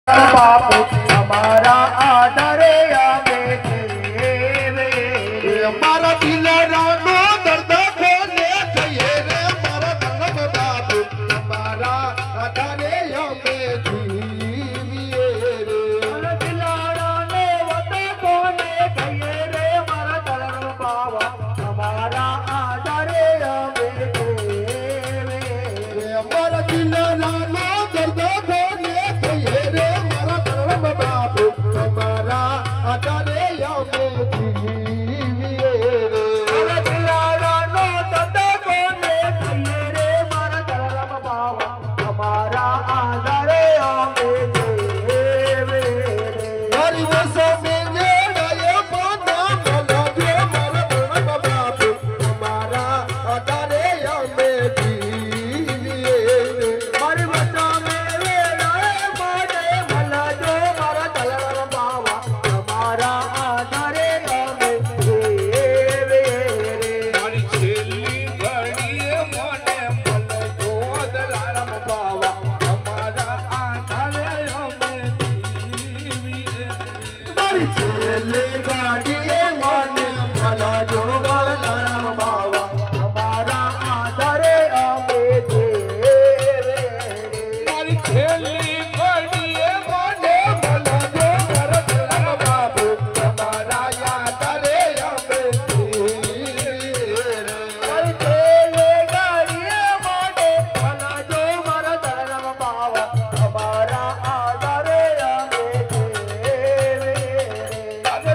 बापू हमारा आदरे आवे हमारा दिल रानो दर्द खोले थे रे हमारा धर्म बापू हमारा आदरे आवे जीविए रे दिल रानो वत कोने कहिए रे हमारा धर्म बाबा हमारा आदरे आवे हमारा दिल रानो दर्द खोले थे रे हमारा धर्म बापू हमारा आदरे आवे जीविए रे दिल रानो वत कोने कहिए रे हमारा धर्म बाबा हमारा आदरे आवे हरि वसो में ये पाना मला जो हमारा धर्म बापू हमारा आदरे आवे जीविए रे हरि वसो में माने भला जो हमारा धर्म बाबा हमारा आदरे आवे हरि छेली घड़ी मने मन को दलारम बाबा हमारा आदरे आवे जीविए हरि छेले गाड़िए माने भला जो हमारा धर्म बाबा हमारा आदरे आवे हरि छेली घड़ी मने मन जो हमारा धर्म बापू हमारा आदरे आवे जीविए हरि छेले गाड़िए माने भला जो हमारा धर्म बाबा हमारा आदरे आवे अरे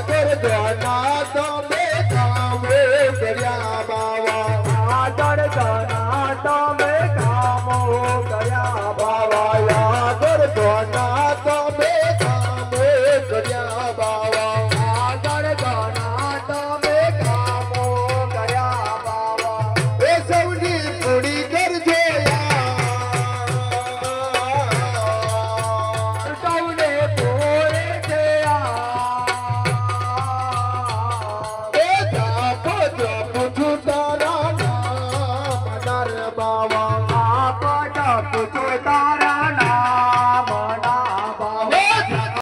આદર ધના તમે કામે કર્યા બાવા આદર ધના તમે કામો કર્યા બાવા આદર ધના તમે કામે કર્યા બાવા આદર ધના તમે કામો કર્યા બાવા એ સૌની પૂરી કરજો સૌને પૂરી છે એ જાપ જપ છું તારા નામ નર બાવા આપ જપ છો તારા